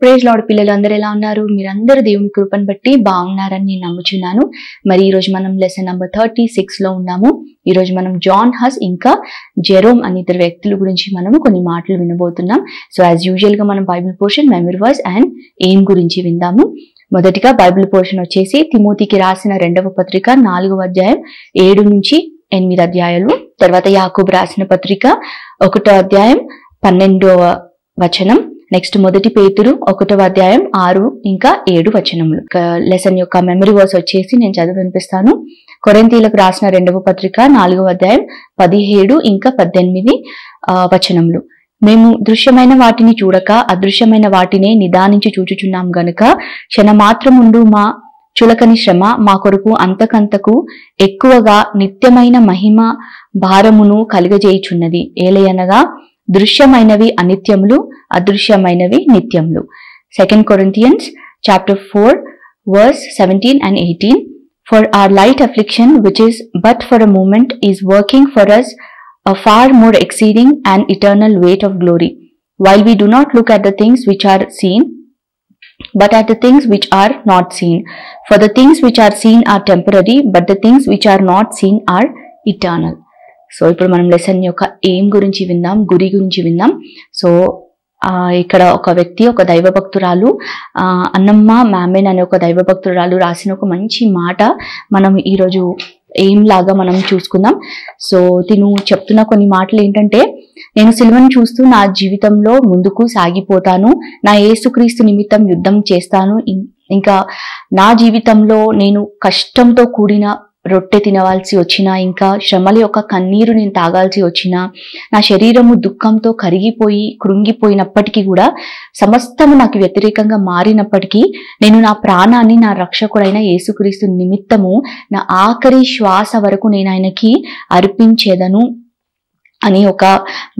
Praise lord పిల్లలు అందరూ ఎలా ఉన్నారు? మీరందరూ దేవుని కృపను బట్టి బాగున్నారని నేను నమ్ముచున్నాను. మరి ఈ రోజు మనం లెసన్ నంబర్ 36 లో ఉన్నాము. ఈ రోజు మనం జాన్ హస్ ఇంకా జెరోమ్ అనే ఇద్దరు వ్యక్తుల గురించి మనం కొన్ని మాటలు వినబోతున్నాం. సో యాజ్ యూజువల్ గా మనం Bible portion, memory verse and aim గురించి విందాము. మొదటిగా బైబిల్ పోర్షన్ వచ్చేసి తిమోతికి రాసిన 2వ పత్రిక 4వ అధ్యాయం 7 నుంచి 8 అధ్యాయాలు. తర్వాత యాకోబు రాసిన పత్రిక 1వ అధ్యాయం 12వ వచనం. నెక్స్ట్ మొదటి పేతురు 1వ అధ్యాయం 6 ఇంకా 7 వచనములు. లెసన్ యొక్క మెమరీ వర్స్ వచ్చేసి నేను చదివి వినిపిస్తాను. కొరింథీయులకు రాసిన 2వ పత్రిక 4వ అధ్యాయం 17 ఇంకా 18 వచనములు. మేము దృశ్యమైన వాటిని చూడక అదృశ్యమైన వాటినే నిదానించి చూచుచున్నాం గనుక క్షణమాత్రముండు మా చులకని శ్రమ మా కొరకు అంతకంతకు ఎక్కువగా నిత్యమైన మహిమ భారమును కలుగజేయుచున్నది. ఏలయనగా దృశ్యమైనవి అనిత్యములు, అదృశ్యమైనవి నిత్యములు. 2 Corinthians chapter 4 verse 17 and 18. For our light affliction, which is but for a moment, is working for us a far more exceeding and eternal weight of glory, while we do not look at the things which are seen, but at the things which are not seen. For the things which are seen are temporary, but the things which are not seen are eternal. So ఇప్పుడు మనం lesson యొక్క aim గురించి విందాం, గురి గురించి విందాం. So ఇక్కడ ఒక వ్యక్తి, ఒక దైవభక్తురాలు, అన్నమ్మ మ్యామెన్ అనే ఒక దైవభక్తురాలు రాసిన ఒక మంచి మాట మనం ఈరోజు ఎయిమ్ లాగా మనం చూసుకుందాం. సో తిను చెప్తున్న కొన్ని మాటలు ఏంటంటే, నేను సిలువను చూస్తూ నా జీవితంలో ముందుకు సాగిపోతాను, నా యేసుక్రీస్తు నిమిత్తం యుద్ధం చేస్తాను. ఇంకా నా జీవితంలో నేను కష్టంతో కూడిన రొట్టె తినవలసి వచ్చినా, ఇంకా శ్రమల యొక్క కన్నీరు నేను తాగాల్సి వచ్చినా, నా శరీరము దుఃఖంతో కరిగిపోయి కృంగిపోయినప్పటికీ కూడా, సమస్తము నాకు వ్యతిరేకంగా మారినప్పటికీ నేను నా ప్రాణాన్ని నా రక్షకుడైన యేసుక్రీస్తు నిమిత్తము నా ఆఖరి శ్వాస వరకు నేను ఆయనకి అర్పించేదను అని ఒక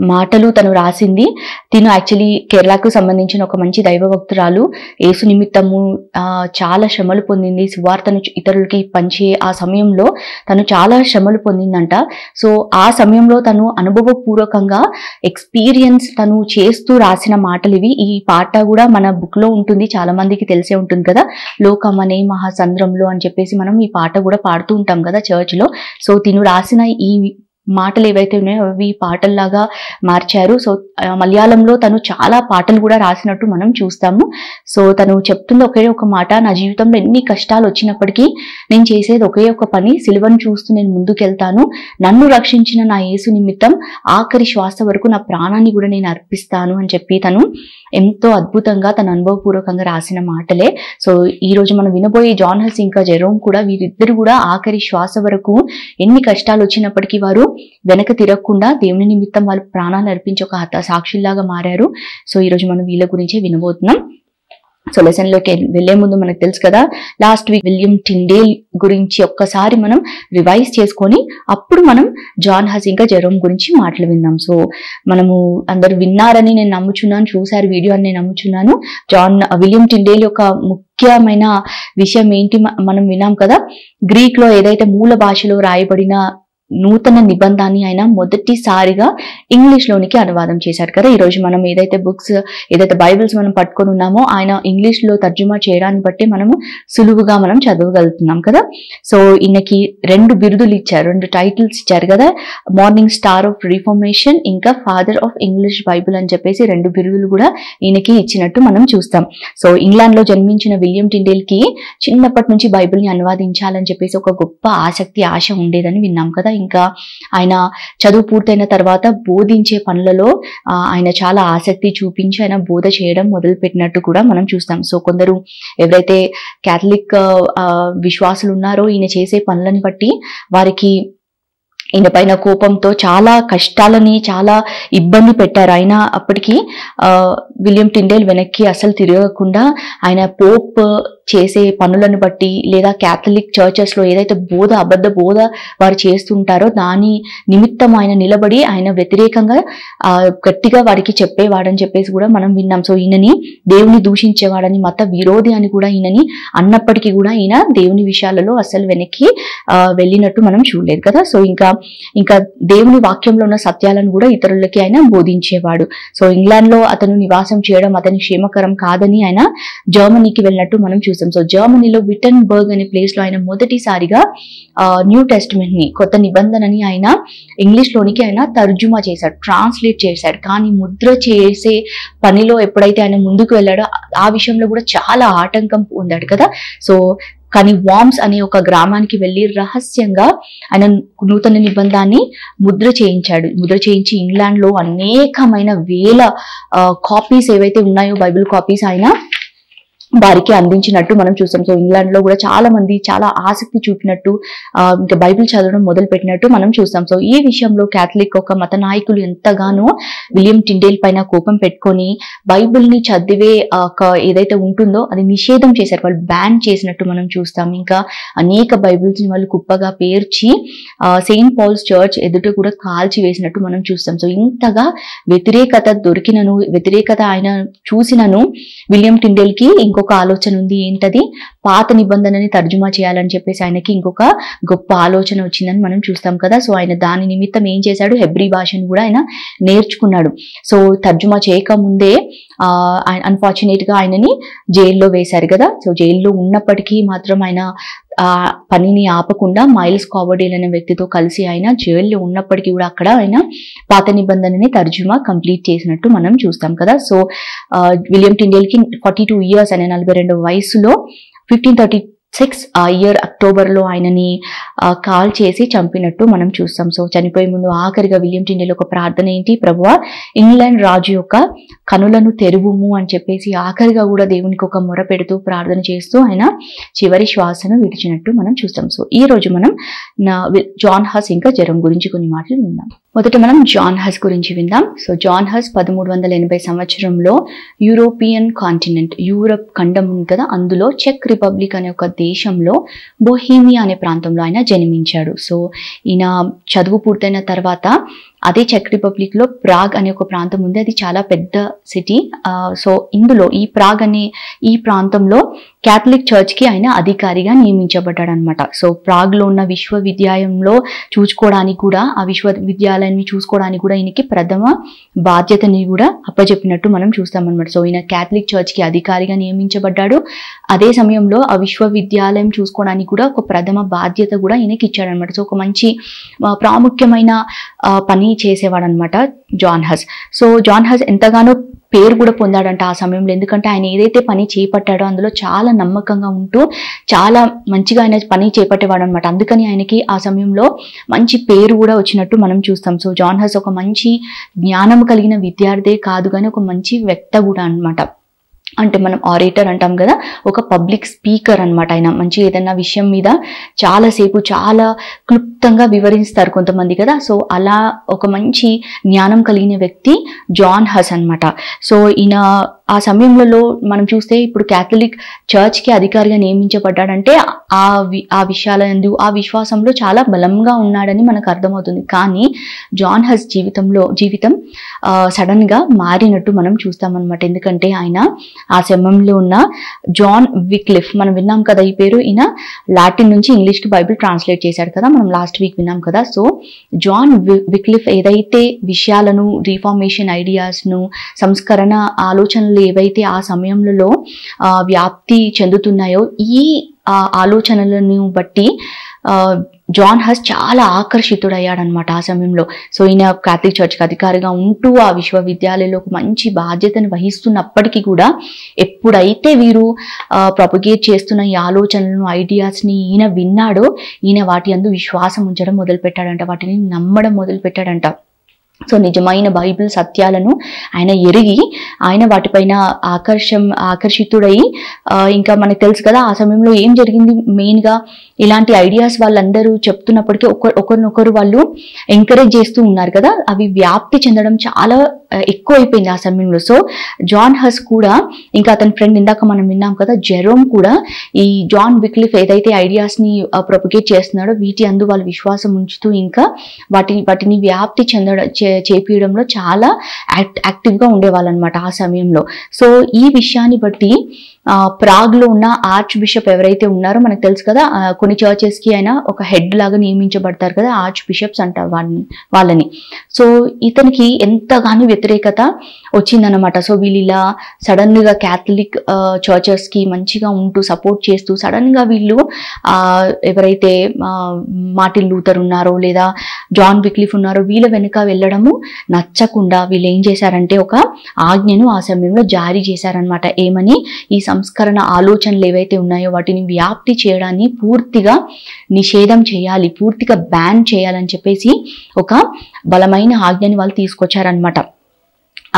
మాటలు తను రాసింది. తిను యాక్చువల్లీ కేరళకు సంబంధించిన ఒక మంచి దైవభక్తురాలు. యేసు నిమిత్తము చాలా శ్రమలు పొందింది. సువార్తను ఇతరులకి పంచే ఆ సమయంలో తను చాలా శ్రమలు పొందిందంట. సో ఆ సమయంలో తను అనుభవపూర్వకంగా ఎక్స్పీరియన్స్ తను చేస్తూ రాసిన మాటలు ఇవి. ఈ పాట కూడా మన బుక్ లో ఉంటుంది, చాలా మందికి తెలిసే ఉంటుంది కదా, లోకమనే మహాసంద్రంలో అని చెప్పేసి మనం ఈ పాట కూడా పాడుతూ ఉంటాం కదా చర్చ్ లో. సో తిను రాసిన ఈ మాటలు ఏవైతే ఉన్నాయో అవి పాటల్లాగా మార్చారు. సో మలయాళంలో తను చాలా పాటలు కూడా రాసినట్టు మనం చూస్తాము. సో తను చెప్తుంది ఒకే ఒక మాట, నా జీవితంలో ఎన్ని కష్టాలు వచ్చినప్పటికీ నేను చేసేది ఒకే ఒక పని, సిలువను చూస్తూ నేను ముందుకెళ్తాను, నన్ను రక్షించిన నా యేసు నిమిత్తం ఆఖరి శ్వాస వరకు నా ప్రాణాన్ని కూడా నేను అర్పిస్తాను అని చెప్పి తను ఎంతో అద్భుతంగా తన అనుభవపూర్వకంగా రాసిన మాటలే. సో ఈ రోజు మనం వినబోయే జాన్ హస్ ఇంకా జెరోమ్ కూడా, వీరిద్దరు కూడా ఆఖరి శ్వాస వరకు ఎన్ని కష్టాలు వచ్చినప్పటికీ వారు వెనక తిరగకుండా దేవుని నిమిత్తం వాళ్ళు ప్రాణాలు అర్పించి ఒక సాక్షుల్లాగా మారారు. సో ఈ రోజు మనం వీళ్ళ గురించే వినబోతున్నాం. సో లెసన్ లోకి వెళ్లే ముందు మనకు తెలుసు కదా, లాస్ట్ వీక్ విలియం టిండేల్ గురించి ఒక్కసారి మనం రివైజ్ చేసుకొని అప్పుడు మనం జాన్ హస్ ఇంకా జెరోమ్ గురించి మాటలు విందాం. సో మనము అందరు విన్నారని నేను నమ్ముచున్నాను, చూసారు వీడియో అని నేను నమ్ముచున్నాను. విలియం టిండేల్ యొక్క ముఖ్యమైన విషయం ఏంటి మనం విన్నాం కదా, గ్రీక్ లో ఏదైతే మూల భాషలో రాయబడిన నూతన నిబంధాన్ని ఆయన మొదటిసారిగా ఇంగ్లీష్ లోనికి అనువాదం చేశారు కదా. ఈరోజు మనం ఏదైతే బుక్స్, ఏదైతే బైబిల్స్ మనం పట్టుకొని ఉన్నామో ఆయన ఇంగ్లీష్ లో తర్జుమా చేయడాన్ని బట్టి మనము సులువుగా మనం చదవగలుగుతున్నాం కదా. సో ఈయనకి 2 బిరుదులు ఇచ్చారు, 2 టైటిల్స్ ఇచ్చారు కదా, మార్నింగ్ స్టార్ ఆఫ్ రిఫార్మేషన్ ఇంకా ఫాదర్ ఆఫ్ ఇంగ్లీష్ బైబిల్ అని చెప్పేసి 2 బిరుదులు కూడా ఈయనకి ఇచ్చినట్టు మనం చూస్తాం. సో ఇంగ్లాండ్ లో జన్మించిన విలియం టిండేల్ కి చిన్నప్పటి నుంచి బైబిల్ ని అనువాదించాలని చెప్పేసి ఒక గొప్ప ఆశ ఉండేదని విన్నాం కదా. ఇంకా ఆయన చదువు పూర్తయిన తర్వాత బోధించే పనులలో ఆయన చాలా ఆసక్తి చూపించి ఆయన బోధ చేయడం మొదలు పెట్టినట్టు కూడా మనం చూస్తాం. సో కొందరు ఎవరైతే క్యాథలిక్ విశ్వాసులు ఉన్నారో ఈయన చేసే పనులను బట్టి వారికి ఈయన పైన కోపంతో చాలా కష్టాలని, చాలా ఇబ్బంది పెట్టారు. ఆయన అప్పటికి విలియం టిండేల్ వెనక్కి అసలు తిరగకుండా ఆయన పోప్ చేసే పనులను బట్టి లేదా క్యాథలిక్ చర్చెస్ లో ఏదైతే అబద్ధ బోధ వారు చేస్తుంటారో దాని నిమిత్తం ఆయన నిలబడి ఆయన వ్యతిరేకంగా గట్టిగా వారికి చెప్పేవాడని చెప్పేసి కూడా మనం విన్నాం. సో ఈయనని దేవుని దూషించేవాడని, మత విరోధి అని కూడా ఈయనని అన్నప్పటికీ కూడా ఈయన దేవుని విషయాలలో అసలు వెనక్కి వెళ్ళినట్టు మనం చూడలేదు కదా. సో ఇంకా దేవుని వాక్యంలో ఉన్న సత్యాలను కూడా ఇతరులకి ఆయన బోధించేవాడు. సో ఇంగ్లాండ్ లో అతను నివాసం చేయడం అతని క్షేమకరం కాదని ఆయన జర్మనీకి వెళ్ళినట్టు మనం చూసాం. సో జర్మనీలో విటన్బర్గ్ అనే ప్లేస్ లో ఆయన మొదటిసారిగా న్యూ టెస్టిమెంట్ ని, కొత్త నిబంధనని ఆయన ఇంగ్లీష్ లోనికి ఆయన తర్జుమా చేశాడు, ట్రాన్స్లేట్ చేశాడు. కానీ ముద్ర చేసే పనిలో ఎప్పుడైతే ఆయన ముందుకు వెళ్ళాడో ఆ విషయంలో కూడా చాలా ఆటంకం పొందాడు కదా. సో కానీ వామ్స్ అనే ఒక గ్రామానికి వెళ్ళి రహస్యంగా ఆయన నూతన నిబంధాన్ని ముద్ర చేయించి ఇంగ్లాండ్ లో అనేకమైన వేల కాపీస్ ఏవైతే ఉన్నాయో బైబిల్ కాపీస్ ఆయన వారికి అందించినట్టు మనం చూస్తాం. సో ఇంగ్లాండ్ లో కూడా చాలా మంది చాలా ఆసక్తి చూపినట్టు ఇంకా బైబిల్ చదవడం మొదలు పెట్టినట్టు మనం చూస్తాం. సో ఈ విషయంలో క్యాథలిక్ ఒక మత నాయకులు ఎంతగానో విలియం టిండేల్ పైన కోపం పెట్టుకొని బైబిల్ ని చదివే ఏదైతే ఉంటుందో అది నిషేధం చేశారు, వాళ్ళు బ్యాన్ చేసినట్టు మనం చూస్తాం. ఇంకా అనేక బైబిల్స్ ని వాళ్ళు కుప్పగా పేర్చి సెయింట్ పాల్స్ చర్చ్ ఎదుట కూడా కాల్చి వేసినట్టు మనం చూస్తాం. సో ఇంతగా వ్యతిరేకత ఆయన చూసినను విలియం టిండేల్ కి ఇంకొక ఆలోచన ఉంది. ఏంటది? పాత నిబంధనని తర్జుమా చేయాలని చెప్పేసి ఆయనకి ఇంకొక గొప్ప ఆలోచన వచ్చిందని మనం చూస్తాం కదా. సో ఆయన దాని నిమిత్తం ఏం చేశాడు? హెబ్రీ భాషను కూడా ఆయన నేర్చుకున్నాడు. సో తర్జుమా చేయక ముందే అన్ఫార్చునేట్ గా ఆయనని జైల్లో వేశారు కదా. సో జైల్లో ఉన్నప్పటికీ మాత్రం ఆయన పనిని ఆపకుండా మైల్స్ కావర్డేల్ అనే వ్యక్తితో కలిసి ఆయన జైల్లో ఉన్నప్పటికీ కూడా అక్కడ ఆయన పాత నిబంధనని తర్జుమా కంప్లీట్ చేసినట్టు మనం చూస్తాం కదా. సో విలియం టిండేల్ కి 42 ఇయర్స్, ఆయన 42 వయసులో 1536 ఆ ఇయర్ అక్టోబర్ లో ఆయనని కాల్ చేసి చంపినట్టు మనం చూస్తాం. సో చనిపోయే ముందు ఆఖరిగా విలియం టిండేల్ ఒక ప్రార్థన ఏంటి? ప్రభువా, ఇంగ్లాండ్ రాజు యొక్క కనులను తెరువుము అని చెప్పేసి ఆఖరిగా కూడా దేవునికి ఒక మొర పెడుతూ ప్రార్థన చేస్తూ ఆయన చివరి శ్వాసను విడిచినట్టు మనం చూస్తాం. సో ఈ రోజు మనం జాన్ హస్ ఇంకా జెరోమ్ గురించి కొన్ని మాటలు విందాం. మొదట మనం జాన్ హస్ గురించి విందాం. సో జాన్ హస్ 1380 సంవత్సరంలో యూరోపియన్ కాంటినెంట్, యూరప్ ఖండం ఉంది కదా, అందులో చెక్ రిపబ్లిక్ అనే ఒక దేశంలో బొహీమియా అనే ప్రాంతంలో ఆయన జన్మించాడు. సో ఈయన చదువు పూర్తయిన తర్వాత అదే చెక్ రిపబ్లిక్ లో ప్రాగ్ అనే ఒక ప్రాంతం ఉంది, అది చాలా పెద్ద సిటీ. సో ఇందులో ఈ ప్రాగ్ అనే ఈ ప్రాంతంలో క్యాథలిక్ చర్చ్ కి ఆయన అధికారిగా నియమించబడ్డాడు అనమాట. సో ప్రాగ్ లో ఉన్న విశ్వవిద్యాలయంలో చూసుకోవడానికి కూడా, ఆ విశ్వవిద్యాలయాన్ని చూసుకోవడానికి కూడా ఈయనకి ప్రథమ బాధ్యతని కూడా అప్పచెప్పినట్టు మనం చూస్తాం అనమాట. సో ఈయన క్యాథలిక్ చర్చ్ కి అధికారిగా నియమించబడ్డాడు. అదే సమయంలో ఆ విశ్వవిద్యాలయం చూసుకోవడానికి కూడా ఒక ప్రథమ బాధ్యత కూడా ఈయనకి ఇచ్చాడు అనమాట. సో ఒక మంచి ప్రాముఖ్యమైన పని చేసేవాడు అనమాట John Hus. So John Hus ఎంతగానో పేరు కూడా పొందాడంట ఆ సమయంలో, ఎందుకంటే ఆయన ఏదైతే పని చేపట్టాడో అందులో చాలా నమ్మకంగా ఉంటూ చాలా మంచిగా ఆయన పని చేపట్టేవాడు అనమాట. అందుకని ఆయనకి ఆ సమయంలో మంచి పేరు కూడా వచ్చినట్టు మనం చూస్తాం. సో జాన్ హస్ ఒక మంచి జ్ఞానం కలిగిన విద్యార్థే కాదు కానీ ఒక మంచి వ్యక్త కూడా అనమాట. అంటే మనం ఆరేటర్ అంటాం కదా, ఒక పబ్లిక్ స్పీకర్ అనమాట. ఆయన మంచి ఏదైనా విషయం మీద చాలాసేపు చాలా క్లుప్తంగా వివరిస్తారు కొంతమంది కదా. సో అలా ఒక మంచి జ్ఞానం కలిగిన వ్యక్తి జాన్ హస్ అనమాట. సో ఈయన ఆ సమయంలో మనం చూస్తే ఇప్పుడు క్యాథలిక్ చర్చ్ కి అధికారిగా నియమించబడ్డాడంటే ఆ విషయాలందు ఆ విశ్వాసంలో చాలా బలంగా ఉన్నాడని మనకు అర్థమవుతుంది. కానీ జాన్ హస్ జీవితం సడన్ గా మారినట్టు మనం చూస్తామన్నమాట. ఎందుకంటే ఆయన ఆ సమయంలో ఉన్న జాన్ విక్లిఫ్, మనం విన్నాం కదా ఈ పేరు, ఈయన లాటిన్ నుంచి ఇంగ్లీష్ కి బైబిల్ ట్రాన్స్లేట్ చేశాడు కదా, మనం లాస్ట్ వీక్ విన్నాం కదా. సో జాన్ విక్లిఫ్ ఏదైతే విషయాలను, రిఫార్మేషన్ ఐడియాస్ ను, సంస్కరణ ఆలోచనలు ఏవైతే ఆ సమయంలో వ్యాప్తి చెందుతున్నాయో ఈ ఆలోచనలను బట్టి జాన్ హస్ చాలా ఆకర్షితుడయ్యాడనమాట ఆ సమయంలో. సో ఈయన క్యాథలిక్ చర్చ్కి అధికారిగా ఉంటూ ఆ విశ్వవిద్యాలయంలో మంచి బాధ్యతను వహిస్తున్నప్పటికీ కూడా ఎప్పుడైతే వీరు ప్రొపగేట్ చేస్తున్న ఈ ఆలోచనలను, ఐడియాస్ని ఈయన విన్నాడో ఈయన వాటి యందు విశ్వాసం ఉంచడం మొదలు పెట్టాడంట, వాటిని నమ్మడం మొదలు పెట్టాడంట. సో నిజమైన బైబిల్ సత్యాలను ఆయన ఎరిగి ఆయన వాటిపైన ఆకర్షితుడై ఇంకా మనకు తెలుసు కదా ఆ సమయంలో ఏం జరిగింది, మెయిన్గా ఇలాంటి ఐడియాస్ వాళ్ళందరూ చెప్తున్నప్పటికీ ఒకరినొకరు వాళ్ళు ఎంకరేజ్ చేస్తూ ఉన్నారు కదా, అవి వ్యాప్తి చెందడం చాలా ఎక్కువ అయిపోయింది ఆ సమయంలో. సో జాన్ హస్ కూడా ఇంకా అతని ఫ్రెండ్ ఇందాక మనం విన్నాం కదా జెరోమ్ కూడా ఈ జాన్ విక్లిఫ్ ఏదైతే ఐడియాస్ని ప్రొపగేట్ చేస్తున్నాడో వీటి అందు వాళ్ళు విశ్వాసం ఉంచుతూ ఇంకా వాటిని వ్యాప్తి చేపించడంలో చాలా యాక్టివ్గా ఉండేవాళ్ళు అనమాట ఆ సమయంలో. సో ఈ విషయాన్ని బట్టి ప్రాగ్లో ఉన్న ఆర్చ్ బిషప్ ఎవరైతే ఉన్నారో మనకు తెలుసు కదా, కొన్ని చర్చెస్కి అయినా ఒక హెడ్ లాగా నియమించబడతారు కదా ఆర్చ్ బిషప్స్ అంటారు వాళ్ళని. సో ఇతనికి ఎంతగానో వ్యతిరేకత వచ్చిందనమాట. సో వీళ్ళు ఇలా సడన్గా క్యాథలిక్ చర్చెస్కి మంచిగా ఉంటూ సపోర్ట్ చేస్తూ సడన్గా వీళ్ళు ఎవరైతే మార్టిన్ లూథర్ ఉన్నారో లేదా జాన్ విక్లిఫ్ ఉన్నారో వీళ్ళ వెనుక వెళ్ళడము నచ్చకుండా వీళ్ళు ఏం చేశారంటే ఒక ఆజ్ఞను ఆ సమయంలో జారీ చేశారనమాట. ఏమని, ఈ సంస్కరణ ఆలోచనలు ఏవైతే ఉన్నాయో వాటిని వ్యాప్తి చేయడాన్ని పూర్తిగా నిషేధం చేయాలి, పూర్తిగా బ్యాన్ చేయాలని చెప్పేసి ఒక బలమైన ఆజ్ఞని వాళ్ళు తీసుకొచ్చారనమాట.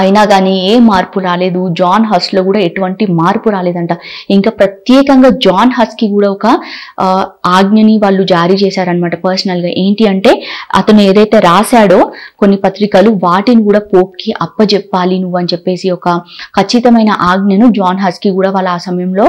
అయినా కానీ ఏ మార్పు రాలేదు. జాన్ హస్లో కూడా ఎటువంటి మార్పు రాలేదంట. ఇంకా ప్రత్యేకంగా జాన్ హస్కి కూడా ఒక ఆజ్ఞని వాళ్ళు జారీ చేశారనమాట పర్సనల్గా. ఏంటి అంటే అతను ఏదైతే రాశాడో కొన్ని పత్రికలు వాటిని కూడా పోప్కి అప్పజెప్పాలి నువ్వు అని చెప్పేసి ఒక ఖచ్చితమైన ఆజ్ఞను జాన్ హస్కి కూడా వాళ్ళు ఆ సమయంలో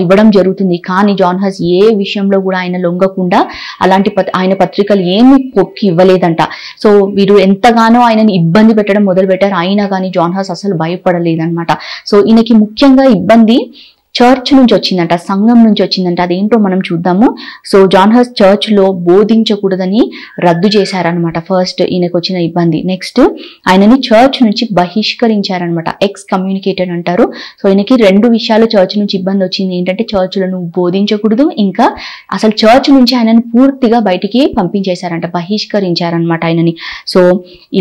ఇవ్వడం జరుగుతుంది. కానీ జాన్ హస్ ఏ విషయంలో కూడా ఆయన లొంగకుండా అలాంటి ఆయన పత్రికలు ఏమి పోప్కి ఇవ్వలేదంట. సో వీరు ఎంతగానో ఆయనని ఇబ్బంది పెట్టడం మొదలుపెట్టారు. అయినా కానీ జాన్ హస్ అసలు భయపడలేదన్నమాట. సో ఈయనకి ముఖ్యంగా ఇబ్బంది చర్చ్ నుంచి వచ్చిందంట, సంఘం నుంచి వచ్చిందంట. అదేంటో మనం చూద్దాము. సో జాన్ హస్ చర్చ్లో బోధించకూడదని రద్దు చేశారనమాట ఫస్ట్ ఈయనకు వచ్చిన ఇబ్బంది. నెక్స్ట్ ఆయనని చర్చ్ నుంచి బహిష్కరించారనమాట, ఎక్స్ కమ్యూనికేటెడ్ అంటారు. సో ఈయనకి రెండు విషయాలు చర్చ్ నుంచి ఇబ్బంది వచ్చింది. ఏంటంటే చర్చ్లో నువ్వు బోధించకూడదు, ఇంకా అసలు చర్చ్ నుంచి ఆయనని పూర్తిగా బయటికి పంపించేశారంట, బహిష్కరించారనమాట ఆయనని. సో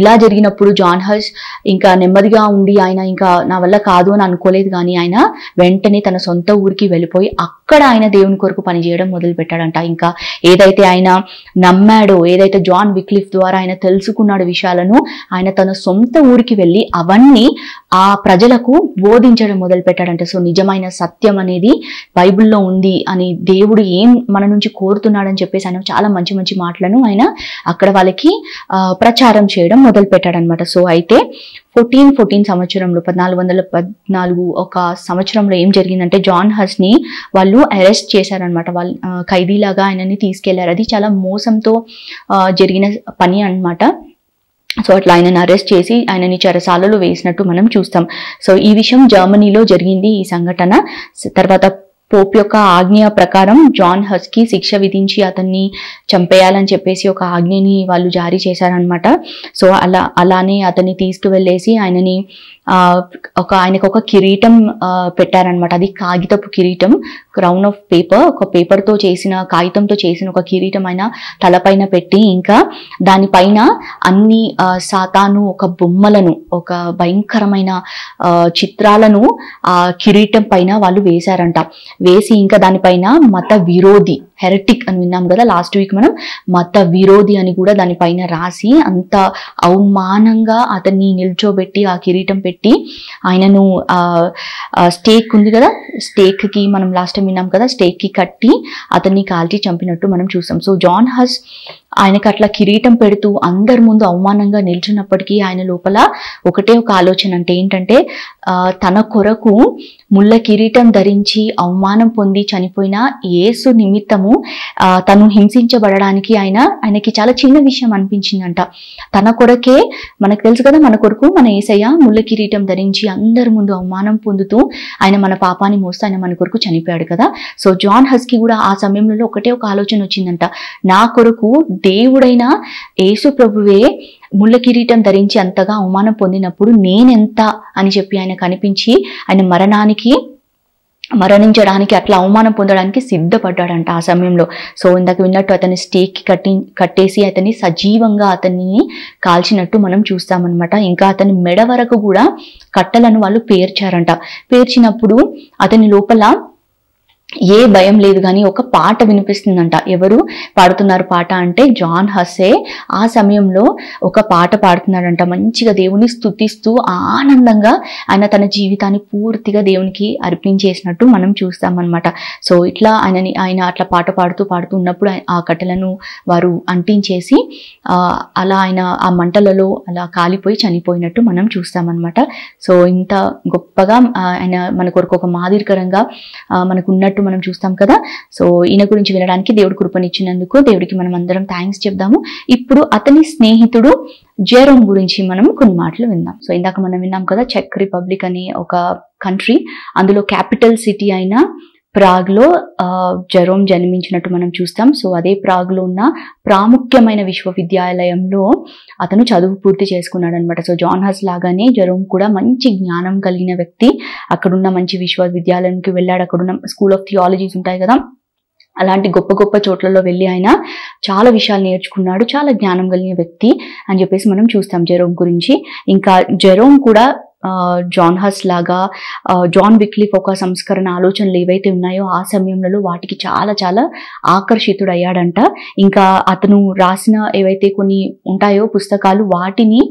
ఇలా జరిగినప్పుడు జాన్ హస్ ఇంకా నెమ్మదిగా ఉండి ఆయన ఇంకా నా వల్ల కాదు అని అనుకోలేదు. కానీ ఆయన వెంటనే తన సొంత ఊరికి వెళ్ళిపోయి అక్కడ ఆయన దేవుని కొరకు పనిచేయడం మొదలు పెట్టాడంట. ఇంకా ఏదైతే ఆయన నమ్మాడో, ఏదైతే జాన్ విక్లిఫ్ ద్వారా ఆయన తెలుసుకున్నాడు విషయాలను, ఆయన తన సొంత ఊరికి వెళ్ళి అవన్నీ ఆ ప్రజలకు బోధించడం మొదలు పెట్టాడంట. సో నిజమైన సత్యం అనేది బైబిల్లో ఉంది అని దేవుడు ఏం మన నుంచి కోరుతున్నాడని చెప్పేసి ఆయన చాలా మంచి మంచి మాటలను ఆయన అక్కడ వాళ్ళకి ప్రచారం చేయడం మొదలు పెట్టాడనమాట. సో అయితే 1414 సంవత్సరంలో 1414 ఒక సంవత్సరంలో ఏం జరిగిందంటే జాన్ హస్ని వాళ్ళు అరెస్ట్ చేశారనమాట. వాళ్ళు ఖైదీలాగా ఆయనని తీసుకెళ్లారు. అది చాలా మోసంతో జరిగిన పని అన్నమాట. సో అట్లా ఆయనని అరెస్ట్ చేసి ఆయనని చెరసాలలో వేసినట్టు మనం చూస్తాం. సో ఈ విషయం జర్మనీలో జరిగింది ఈ సంఘటన. తర్వాత పోప్ యొక్క ఆజ్ఞ ప్రకారం జాన్ హస్కి శిక్ష విధించి అతన్ని చంపేయాలని చెప్పేసి ఒక ఆజ్ఞని వాళ్ళు జారీ చేశారనమాట. సో అలానే అతన్ని తీసుకువెళ్ళేసి ఆయనని ఆయనకు ఒక కిరీటం పెట్టారనమాట. అది కాగితపు కిరీటం, క్రౌన్ ఆఫ్ పేపర్, ఒక పేపర్తో చేసిన కాగితంతో చేసిన ఒక కిరీటం ఆయన తలపైన పెట్టి ఇంకా దానిపైన అన్ని సాతాను ఒక బొమ్మలను, ఒక భయంకరమైన చిత్రాలను ఆ కిరీటం పైన వాళ్ళు వేశారంట. వేసి ఇంకా దానిపైన మత విరోధి, హెరటిక్ అని విన్నాం కదా లాస్ట్ వీక్ మనం, మత విరోధి అని కూడా దానిపైన రాసి అంత అవమానంగా అతన్ని నిల్చోబెట్టి ఆ కిరీటం పెట్టి ఆయనను స్టేక్ ఉంది కదా, స్టేక్కి మనం లాస్ట్ టైం విన్నాం కదా, స్టేక్కి కట్టి అతన్ని కాల్చి చంపినట్టు మనం చూసాం. సో జాన్ హస్ ఆయనకు అట్లా కిరీటం పెడుతూ అందరి ముందు అవమానంగా నిల్చున్నప్పటికీ ఆయన లోపల ఒకటే ఒక ఆలోచన, అంటే ఏంటంటే తన కొరకు ముళ్ళ కిరీటం ధరించి అవమానం పొంది చనిపోయిన యేసు నిమిత్తము తను హింసించబడడానికి ఆయనకి చాలా చిన్న విషయం అనిపించిందంట. తన కొరకే, మనకు తెలుసు కదా మన కొరకు మన యేసయ్య ముళ్ళ కిరీటం ధరించి అందరి ముందు అవమానం పొందుతూ ఆయన మన పాపాన్ని మోస్తూ ఆయన మన కొరకు చనిపోయాడు కదా. సో జాన్ హస్కి కూడా ఆ సమయంలో ఒకటే ఒక ఆలోచన వచ్చిందంట, నా కొరకు దేవుడైన యేసు ప్రభువే ముళ్ళ కిరీటం ధరించి అంతగా అవమానం పొందినప్పుడు నేనెంత అని చెప్పి ఆయన కనిపించి ఆయన మరణించడానికి అట్లా అవమానం పొందడానికి సిద్ధపడ్డాడంట ఆ సమయంలో. సో ఇందాక విన్నట్టు అతని స్టేక్కి కట్టేసి అతన్ని సజీవంగా అతన్ని కాల్చినట్టు మనం చూస్తామన్నమాట. ఇంకా అతని మెడ వరకు కూడా కట్టలను వాళ్ళు పేర్చారంట. పేర్చినప్పుడు అతని లోపల ఏ భయం లేదు కానీ ఒక పాట వినిపిస్తుందంట. ఎవరు పాడుతున్నారు పాట అంటే జాన్ హస్సే ఆ సమయంలో ఒక పాట పాడుతున్నాడంట. మంచిగా దేవుని స్తుతిస్తూ ఆనందంగా ఆయన తన జీవితాన్ని పూర్తిగా దేవునికి అర్పించేసినట్టు మనం చూస్తామన్నమాట. సో ఇట్లా ఆయన అట్లా పాట పాడుతూ ఉన్నప్పుడు ఆ కట్టెలను వారు అంటించేసి అలా ఆయన ఆ మంటలలో అలా కాలిపోయి చనిపోయినట్టు మనం చూస్తామన్నమాట. సో ఇంత గొప్పగా ఆయన మన కొరకు ఒక మాదిరికరంగా మనకు ఉన్నట్టు మనం చూస్తాం కదా. సో ఈయన గురించి వినడానికి దేవుడు కృపనిచ్చినందుకు దేవుడికి మనం అందరం థ్యాంక్స్ చెప్దాము. ఇప్పుడు అతని స్నేహితుడు జెరోమ్ గురించి మనం కొన్ని మాటలు విందాం. సో ఇందాక మనం విన్నాం కదా, చెక్ రిపబ్లిక్ అనే ఒక కంట్రీ, అందులో క్యాపిటల్ సిటీ అయిన ప్రాగ్లో జెరోమ్ జన్మించినట్టు మనం చూస్తాం. సో అదే ప్రాగ్లో ఉన్న ప్రాముఖ్యమైన విశ్వవిద్యాలయంలో అతను చదువు పూర్తి చేసుకున్నాడు అనమాట. సో జాన్ హస్ లాగానే జెరోమ్ కూడా మంచి జ్ఞానం కలిగిన వ్యక్తి. అక్కడున్న మంచి విశ్వవిద్యాలయంకి వెళ్ళాడు. అక్కడున్న స్కూల్ ఆఫ్ థియాలజీస్ ఉంటాయి కదా, అలాంటి గొప్ప గొప్ప చోట్లలో వెళ్ళి ఆయన చాలా విషయాలు నేర్చుకున్నాడు. చాలా జ్ఞానం కలిగిన వ్యక్తి అని చెప్పేసి మనం చూస్తాం జెరోమ్ గురించి. ఇంకా జెరోమ్ కూడా జాన్ హస్ లాగా జాన్ విక్లిఫ్ ఒక సంస్కరణ ఆలోచనలు ఏవైతే ఉన్నాయో ఆ సమయంలో వాటికి చాలా చాలా ఆకర్షితుడు అయ్యాడంట. ఇంకా అతను రాసిన ఏవైతే కొన్ని ఉంటాయో పుస్తకాలు, వాటిని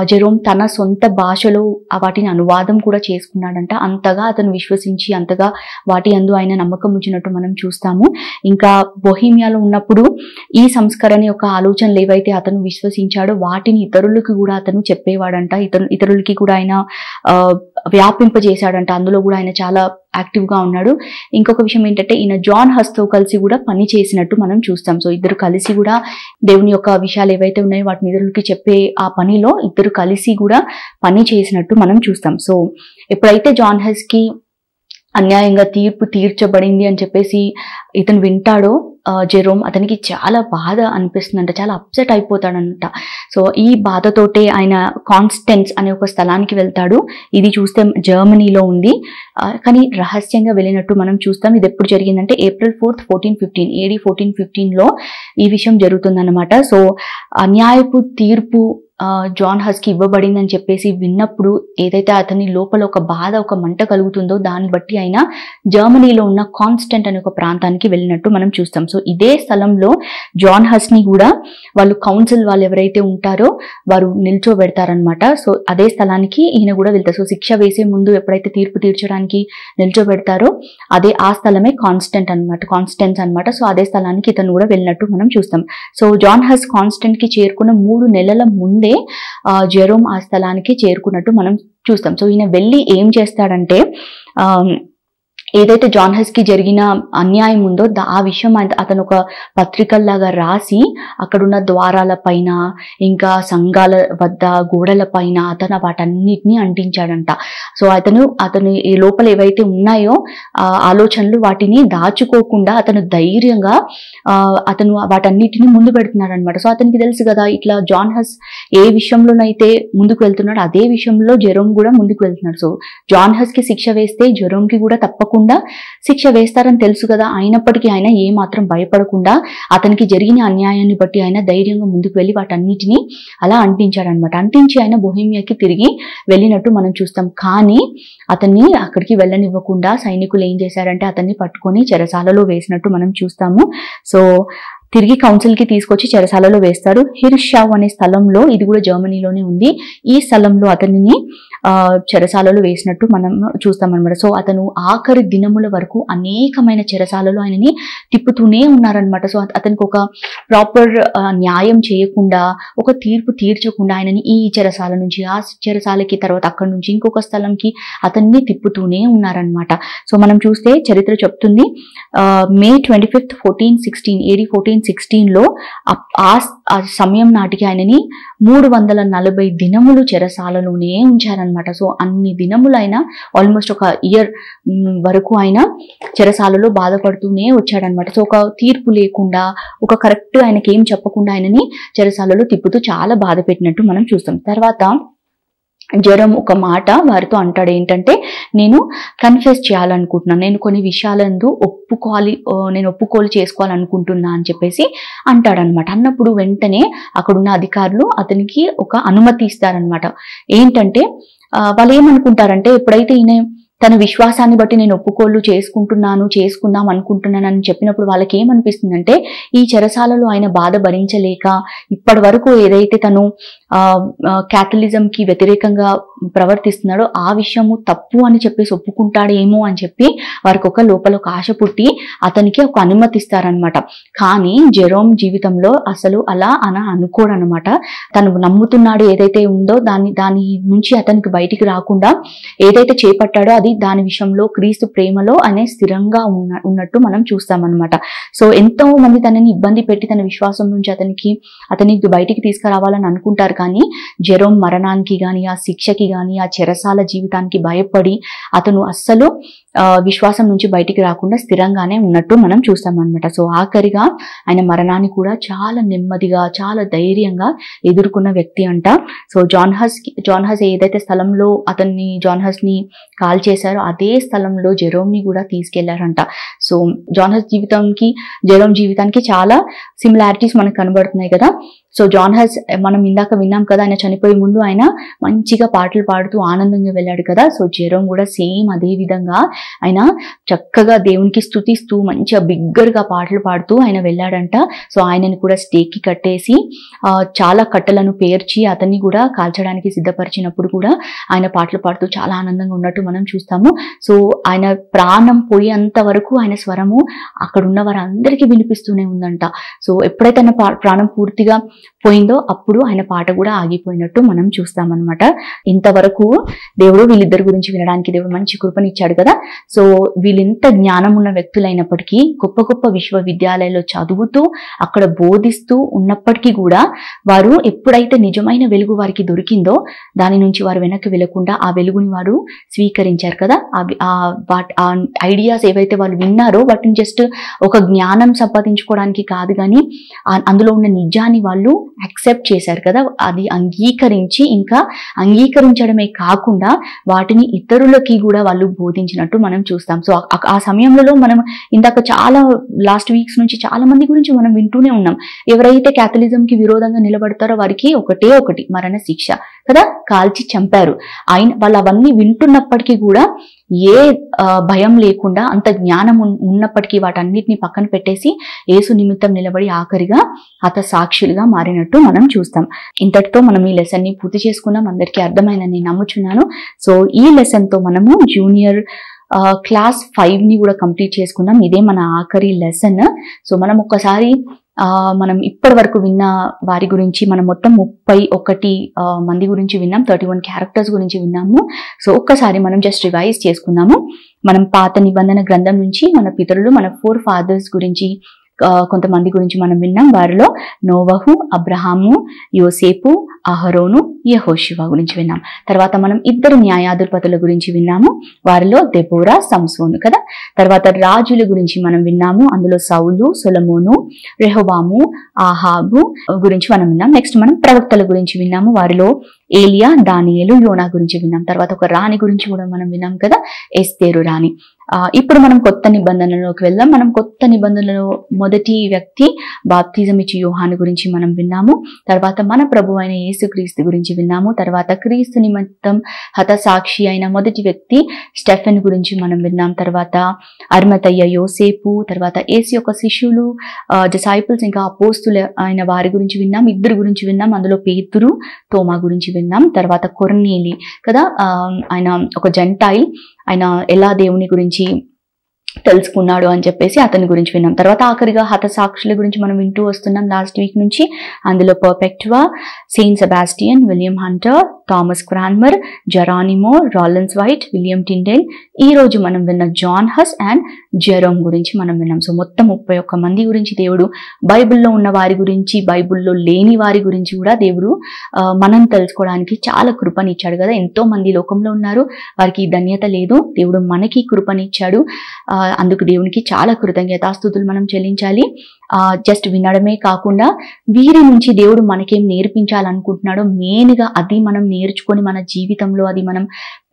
జెరోమ్ తన సొంత భాషలో వాటిని అనువాదం కూడా చేసుకున్నాడంట. అంతగా అతను విశ్వసించి అంతగా వాటి యందు ఆయన నమ్మకం ఉంచినట్టు మనం చూస్తాము. ఇంకా బొహీమియాలో ఉన్నప్పుడు ఈ సంస్కరణ యొక్క ఆలోచనలు ఏవైతే అతను విశ్వసించాడో వాటిని ఇతరులకి కూడా అతను చెప్పేవాడంట. ఇతరులకి కూడా ఆయన వ్యాపింపజేశాడంట. అందులో కూడా ఆయన చాలా యాక్టివ్ గా ఉన్నాడు. ఇంకొక విషయం ఏంటంటే ఈయన జాన్ హస్ తో కలిసి కూడా పని చేసినట్టు మనం చూస్తాం. సో ఇద్దరు కలిసి కూడా దేవుని యొక్క విషయాలు ఏవైతే ఉన్నాయో వాటిని ఇతరులకి చెప్పే ఆ పనిలో ఇద్దరు కలిసి కూడా పని చేసినట్టు మనం చూస్తాం. సో ఎప్పుడైతే జాన్ హస్ కి అన్యాయంగా తీర్పు తీర్చబడింది అని చెప్పేసి ఇతను వింటాడో జెరోమ్, అతనికి చాలా బాధ అనిపిస్తుందంట, చాలా అప్సెట్ అయిపోతాడంట. సో ఈ బాధతోటే ఆయన కాన్స్టెన్స్ అనే ఒక స్థలానికి వెళ్తాడు. ఇది చూస్తే జర్మనీలో ఉంది, కానీ రహస్యంగా వెళ్ళినట్టు మనం చూస్తాం. ఇది ఎప్పుడు జరిగిందంటే April 4, 1415 AD 1415లో ఈ విషయం జరుగుతుందన్నమాట. సో అన్యాయపు తీర్పు జాన్ హస్ కి ఇవ్వబడిందని చెప్పేసి విన్నప్పుడు ఏదైతే అతని లోపల ఒక బాధ, ఒక మంట కలుగుతుందో దాన్ని బట్టి ఆయన జర్మనీలో ఉన్న కాన్స్టెంట్ అనే ఒక ప్రాంతానికి వెళ్ళినట్టు మనం చూస్తాం. సో ఇదే స్థలంలో జాన్ హస్ ని కూడా వాళ్ళు కౌన్సిల్ వాళ్ళు ఎవరైతే ఉంటారో వారు నిల్చోబెడతారనమాట. సో అదే స్థలానికి ఈయన కూడా వెళ్తారు. సో శిక్ష వేసే ముందు ఎప్పుడైతే తీర్పు తీర్చడానికి నిల్చోబెడతారో అదే ఆ స్థలమే కాన్స్టెన్స్ అనమాట. సో అదే స్థలానికి ఇతను కూడా వెళ్ళినట్టు మనం చూస్తాం. సో జాన్ హస్ కాన్స్టెంట్ కి చేరుకున్న 3 నెలల ముందే జెరోమ్ ఆ స్థలానికి చేరుకున్నట్టు మనం చూస్తాం. సో ఈయన వెళ్ళి ఏం చేస్తాడంటే ఏదైతే జాన్ హస్ కి జరిగిన అన్యాయం ఉందో ఆ విషయం అతను ఒక పత్రికల్లాగా రాసి అక్కడున్న ద్వారాల పైన ఇంకా సంఘాల వద్ద గోడల పైన అతను వాటన్నిటిని అంటించాడంట. సో అతను ఈ లోపల ఏవైతే ఉన్నాయో ఆలోచనలు వాటిని దాచుకోకుండా అతను ధైర్యంగా అతను వాటన్నిటిని ముందు పెడుతున్నాడు అనమాట. సో అతనికి తెలుసు కదా, ఇట్లా జాన్ హస్ ఏ విషయంలోనైతే ముందుకు వెళ్తున్నాడు అదే విషయంలో జెరోమ్ కూడా ముందుకు వెళ్తున్నాడు. సో జాన్ హస్ కి శిక్ష వేస్తే జెరోమ్ కి కూడా తప్పకుండా శిక్ష వేస్తారని తెలుసు కదా. అయినప్పటికీ ఆయన ఏ మాత్రం భయపడకుండా అతనికి జరిగిన అన్యాయాన్ని బట్టి ఆయన ధైర్యంగా ముందుకు వెళ్ళి వాటన్నిటిని అలా అంటించాడనమాట. అంటించి ఆయన బొహీమియాకి తిరిగి వెళ్ళినట్టు మనం చూస్తాం. కానీ అతన్ని అక్కడికి వెళ్ళనివ్వకుండా సైనికులు ఏం చేశారంటే అతన్ని పట్టుకొని చెరసాలలో వేసినట్టు మనం చూస్తాము. సో తిరిగి కౌన్సిల్ కి తీసుకొచ్చి చెరసాలలో వేస్తాడు. హిర్షావ్ అనే స్థలంలో, ఇది కూడా జర్మనీలోనే ఉంది, ఈ స్థలంలో అతనిని చెరసాలలో వేసినట్టు మనం చూస్తామన్నమాట. సో అతను ఆఖరి దినముల వరకు అనేకమైన చెరసాలలో ఆయనని తిప్పుతూనే ఉన్నారనమాట. సో అతనికి ఒక ప్రాపర్ న్యాయం చేయకుండా, ఒక తీర్పు తీర్చకుండా ఆయనని ఈ చెరసాల నుంచి ఆ చెరసాలకి, తర్వాత అక్కడి నుంచి ఇంకొక స్థలంకి అతన్ని తిప్పుతూనే ఉన్నారనమాట. సో మనం చూస్తే చరిత్ర చెప్తుంది May 25, 1416 AD 1416లో ఆ సమయం నాటికి ఆయనని 340 దినములు చెరసాలలోనే ఉంచారనమాట. సో అన్ని దినములు ఆయన ఆల్మోస్ట్ ఒక ఇయర్ వరకు ఆయన చెరసాలలో బాధపడుతూనే వచ్చాడనమాట. సో ఒక తీర్పు లేకుండా, ఒక కరెక్ట్ ఆయనకి ఏం చెప్పకుండా ఆయనని చెరసాలలో తిప్పుతూ చాలా బాధ పెట్టినట్టు మనం చూస్తాం. తర్వాత జెరోమ్ ఒక మాట వారితో అంటాడు, ఏంటంటే నేను కన్ఫెస్ చేయాలనుకుంటున్నాను, నేను కొన్ని విషయాలందు ఒప్పుకోలు చేసుకోవాలనుకుంటున్నా అని చెప్పేసి అంటాడనమాట. అన్నప్పుడు వెంటనే అక్కడున్న అధికారులు అతనికి ఒక అనుమతి ఇస్తారనమాట. ఏంటంటే వాళ్ళు ఏమనుకుంటారంటే ఎప్పుడైతే ఈయన తన విశ్వాసాన్ని బట్టి నేను ఒప్పుకోలు చేసుకుందాం అనుకుంటున్నాను అని చెప్పినప్పుడు వాళ్ళకి ఏమనిపిస్తుందంటే ఈ చెరసాలలో ఆయన బాధ భరించలేక ఇప్పటి వరకు ఏదైతే తను క్యాథలిజంకి వ్యతిరేకంగా ప్రవర్తిస్తున్నాడో ఆ విషయము తప్పు అని చెప్పేసి ఒప్పుకుంటాడేమో అని చెప్పి వారికి ఒక లోపల ఒక ఆశ పుట్టి అతనికి ఒక అనుమతిస్తారనమాట. కానీ జెరోమ్ జీవితంలో అసలు అలా అనుకోడనమాట. తను నమ్ముతున్నాడు ఏదైతే ఉందో దాని నుంచి అతనికి బయటికి రాకుండా ఏదైతే చేపట్టాడో అది దాని విషయంలో క్రీస్తు ప్రేమలో అనే స్థిరంగా ఉన్నట్టు మనం చూస్తామన్నమాట. సో ఎంతో మంది తనని ఇబ్బంది పెట్టి తన విశ్వాసం నుంచి అతనికి బయటికి తీసుకురావాలని అనుకుంటారు. కానీ జెరోమ్ మరణానికి గాని ఆ శిక్షకి గాని ఆ చెరసాల జీవితానికి భయపడి అతను అస్సలు విశ్వాసం నుంచి బయటికి రాకుండా స్థిరంగానే ఉన్నట్టు మనం చూస్తామన్నమాట. సో ఆఖరిగా ఆయన మరణాన్ని కూడా చాలా నెమ్మదిగా చాలా ధైర్యంగా ఎదుర్కొన్న వ్యక్తి అంట. సో జాన్ హస్ ఏదైతే స్థలంలో జాన్ హస్ ని కాల్ చేశారో అదే స్థలంలో జెరోమ్ ని కూడా తీసుకెళ్లారంట. సో జాన్ హస్ జెరోమ్ జీవితానికి చాలా సిమిలారిటీస్ మనకు కనబడుతున్నాయి కదా. సో జాన్ హస్ మనం ఇందాక విన్నాం కదా, ఆయన చనిపోయే ముందు ఆయన మంచిగా పాటలు పాడుతూ ఆనందంగా వెళ్ళాడు కదా. సో జెరోమ్ కూడా సేమ్ అదే విధంగా ఆయన చక్కగా దేవునికి స్తుతిస్తూ మంచిగా బిగ్గరగా పాటలు పాడుతూ ఆయన వెళ్ళాడంట. సో ఆయనని కూడా స్టేక్కి కట్టేసి చాలా కట్టెలను పేర్చి అతన్ని కూడా కాల్చడానికి సిద్ధపరిచినప్పుడు కూడా ఆయన పాటలు పాడుతూ చాలా ఆనందంగా ఉన్నట్టు మనం చూస్తాము. సో ఆయన ప్రాణం పోయేంత వరకు ఆయన స్వరము అక్కడ ఉన్న వారందరికీ వినిపిస్తూనే ఉందంట. సో ఎప్పుడైతే ఆయన ప్రాణం పూర్తిగా పోయిందో అప్పుడు ఆయన పాట కూడా ఆగిపోయినట్టు మనం చూస్తామన్నమాట. ఇంతవరకు దేవుడు వీళ్ళిద్దరి గురించి వినడానికి దేవుడు మంచి కృపనిచ్చాడు కదా. సో వీళ్ళెంత జ్ఞానం ఉన్న వ్యక్తులైనప్పటికీ గొప్ప గొప్ప విశ్వవిద్యాలయాల్లో చదువుతూ అక్కడ బోధిస్తూ ఉన్నప్పటికీ కూడా వారు ఎప్పుడైతే నిజమైన వెలుగు వారికి దొరికిందో దాని నుంచి వారు వెనక్కి వెళ్లకుండా ఆ వెలుగుని వారు స్వీకరించారు కదా. ఆ ఐడియాస్ ఏవైతే వాళ్ళు విన్నారో వాటిని జస్ట్ ఒక జ్ఞానం సంపాదించుకోవడానికి కాదు, కానీ అందులో ఉన్న నిజాన్ని వాళ్ళు యాక్సెప్ట్ చేశారు కదా. అది అంగీకరించడమే కాకుండా వాటిని ఇతరులకి కూడా వాళ్ళు బోధించినట్టు మనం చూస్తాం. సో ఆ సమయంలో మనం ఇందాక చాలా లాస్ట్ వీక్స్ నుంచి చాలా మంది గురించి మనం వింటూనే ఉన్నాం. ఎవరైతే క్యాథలిజంకి విరోధంగా నిలబడతారో వారికి ఒకటి మరణ శిక్ష కదా, కాల్చి చంపారు. వాళ్ళు అవన్నీ వింటున్నప్పటికీ కూడా ఏ భయం లేకుండా అంత జ్ఞానం ఉన్నప్పటికీ వాటన్నిటిని పక్కన పెట్టేసి యేసు నిమిత్తం నిలబడి ఆఖరిగా హతసాక్షులుగా మారినట్టు మనం చూస్తాం. ఇంతటితో మనం ఈ లెసన్ ని పూర్తి చేసుకున్నాం. అందరికీ అర్థమైందని నేను నమ్ముచున్నాను. సో ఈ లెసన్ తో మనము జూనియర్ క్లాస్ 5 ని కూడా కంప్లీట్ చేసుకున్నాం. ఇదే మన ఆఖరి లెసన్. సో మనం ఒక్కసారి మనం ఇప్పటి వరకు విన్న వారి గురించి మనం మొత్తం 31 మంది గురించి విన్నాం, 31 క్యారెక్టర్స్ గురించి విన్నాము. సో ఒక్కసారి మనం జస్ట్ రివైజ్ చేసుకున్నాము. మనం పాత నిబంధన గ్రంథం నుంచి మన పితరులు, మన 4 ఫాదర్స్ గురించి కొంతమంది గురించి మనం విన్నాం. వారిలో నోవహు, అబ్రహాము, యోసేపు, అహరోను, యెహోషువ గురించి విన్నాం. తర్వాత మనం 2 న్యాయాధిపతుల గురించి విన్నాము. వారిలో దెబోరా, సంసోను కదా. తర్వాత రాజుల గురించి మనం విన్నాము. అందులో సౌలు, సొలొమోను, రెహోబాము, ఆహాబు గురించి మనం విన్నాం. నెక్స్ట్ మనం ప్రవక్తల గురించి విన్నాము. వారిలో ఏలియా, దానియేలు, యోనా గురించి విన్నాం. తర్వాత ఒక రాణి గురించి కూడా మనం విన్నాం కదా, ఎస్తేరు రాణి. ఇప్పుడు మనం కొత్త నిబంధనలోకి వెళ్దాం. మనం కొత్త నిబంధనలో మొదటి వ్యక్తి బాప్తిజం ఇచ్చి యోహాను గురించి మనం విన్నాము. తర్వాత మన ప్రభు అయిన యేసుక్రీస్తు గురించి విన్నాము. తర్వాత క్రీస్తు నిమిత్తం హతసాక్షి అయిన మొదటి వ్యక్తి స్టెఫెన్ గురించి మనం విన్నాం. తర్వాత అర్మతయ్య, యోసేపు, తర్వాత యేసు యొక్క శిష్యులు, డిసైపుల్స్, ఇంకా అపోస్తులు అయిన వారి గురించి విన్నాం. 2 గురించి విన్నాం. అందులో పేతురు, తోమా గురించి విన్నాం. తర్వాత కొర్నేలి కదా, ఆయన ఒక జెంటైల్, ఆయన ఎలా దేవుని గురించి తెలుసుకున్నాడు అని చెప్పేసి అతని గురించి విన్నాం. తర్వాత ఆఖరిగా హతసాక్షుల గురించి మనం వింటూ వస్తున్నాం లాస్ట్ వీక్ నుంచి. అందులో Perpetua, Saint Sebastian, William Hunter, Thomas Cranmer, Geronimo, Rawlins White, William Tyndale. ఈ రోజు మనం విన్న జాన్ హస్ అండ్ జెరోమ్ గురించి మనం విన్నాం. సో మొత్తం 31 మంది గురించి దేవుడు, బైబిల్లో ఉన్న వారి గురించి, బైబిల్లో లేని వారి గురించి కూడా దేవుడు మనం తెలుసుకోవడానికి చాలా కృపనిచ్చాడు కదా. ఎంతో మంది లోకంలో ఉన్నారు, వారికి ధన్యత లేదు. దేవుడు మనకి కృపనిచ్చాడు. అందుకు దేవునికి చాలా కృతజ్ఞతాస్తుతులు మనం చెల్లించాలి. జస్ట్ వినడమే కాకుండా వీరి నుంచి దేవుడు మనకేం నేర్పించాలనుకుంటున్నాడో మెయిన్గా అది మనం నేర్చుకొని మన జీవితంలో అది మనం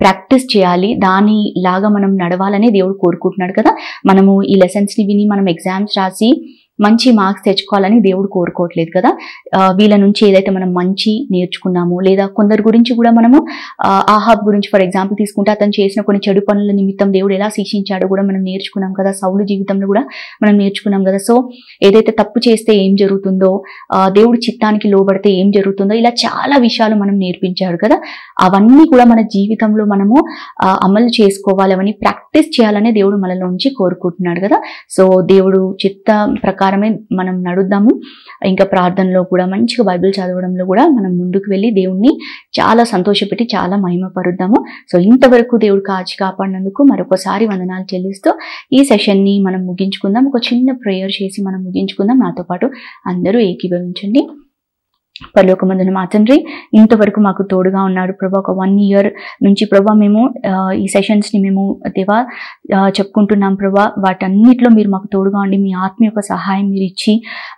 ప్రాక్టీస్ చేయాలి. దాని లాగా మనం నడవాలని దేవుడు కోరుకుంటున్నాడు కదా. మనము ఈ లెసన్స్ ని విని మనం ఎగ్జామ్స్ రాసి మంచి మార్క్స్ తెచ్చుకోవాలని దేవుడు కోరుకోవట్లేదు కదా. వీళ్ళ నుంచి ఏదైతే మనం మంచి నేర్చుకున్నామో, లేదా కొందరి గురించి కూడా మనము ఆహాబ్ గురించి ఫర్ ఎగ్జాంపుల్ తీసుకుంటే అతను చేసిన కొన్ని చెడు పనుల నిమిత్తం దేవుడు ఎలా శిక్షించాడో కూడా మనం నేర్చుకున్నాం కదా. సౌలు జీవితంలో కూడా మనం నేర్చుకున్నాం కదా. సో ఏదైతే తప్పు చేస్తే ఏం జరుగుతుందో, దేవుడి చిత్తానికి లోబడితే ఏం జరుగుతుందో, ఇలా చాలా విషయాలు మనం నేర్పించాడు కదా. అవన్నీ కూడా మన జీవితంలో మనము అమలు చేసుకోవాలి, అవన్నీ ప్రాక్టీస్ చేయాలనే దేవుడు మనలో నుంచి కోరుకుంటున్నాడు కదా. సో దేవుడు చిత్త ప్రకారమే మనం నడుద్దాము. ఇంకా ప్రార్థనలో కూడా మంచిగా బైబిల్ చదవడంలో కూడా మనం ముందుకు వెళ్ళి దేవుణ్ణి చాలా సంతోషపెట్టి చాలా మహిమపరుద్దాము. సో ఇంతవరకు దేవుడు కాపాడినందుకు మరొకసారి వందనాలు చెల్లిస్తూ ఈ సెషన్ని మనం ముగించుకుందాం. ఒక చిన్న ప్రేయర్ చేసి మనం ముగించుకుందాం. నాతో పాటు అందరూ ఏకీభవించండి. పరలోకమందున మా తండ్రి, ఇంతవరకు మాకు తోడుగా ఉన్నాడు ప్రభా. ఒక 1 year నుంచి ప్రభా మేము ఈ సెషన్స్ని మేము దేవా చెప్పుకుంటున్నాం ప్రభా. వాటన్నిటిలో మీరు మాకు తోడుగా ఉండి మీ ఆత్మ యొక్క సహాయం మీరు ఇచ్చి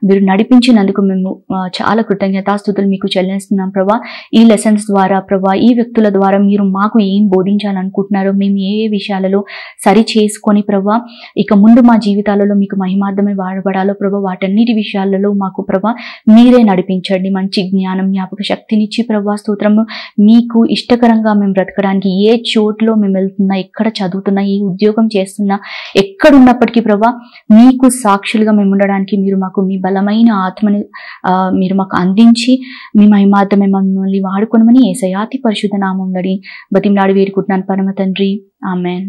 మీరు నడిపించినందుకు మేము చాలా కృతజ్ఞతాస్తుతులు మీకు చెల్లిస్తున్నాం ప్రభా. ఈ లెసన్స్ ద్వారా ప్రభా, ఈ వ్యక్తుల ద్వారా మీరు మాకు ఏం బోధించాలనుకుంటున్నారో, మేము ఏ విషయాలలో సరి చేసుకొని ప్రభా ఇక ముందు మా జీవితాలలో మీకు మహిమార్థమై వాడబడాలో ప్రభా, వాటన్నిటి విషయాలలో మాకు ప్రభా మీరే నడిపించండి. మంచి జ్ఞానం, జ్ఞాపక శక్తినిచ్చి ప్రభా స్తోత్రము. మీకు ఇష్టకరంగా మేము బ్రతకడానికి ఏ చోటులో మేము వెళ్తున్నా, ఎక్కడ చదువుతున్నా, ఏ ఉద్యోగం చేస్తున్నా, ఎక్కడున్నప్పటికీ ప్రభా మీకు సాక్షులుగా మేము ఉండడానికి మీరు మాకు మీ బలమైన ఆత్మని మీరు మాకు అందించి మీ మహిమార్థమే మమ్మల్ని వాడుకోనమని యేసయ్య అతి పరిశుద్ధ నామములో బతిమలాడి వేడుకుంటున్నాను పరమ తండ్రి. ఆమెన్.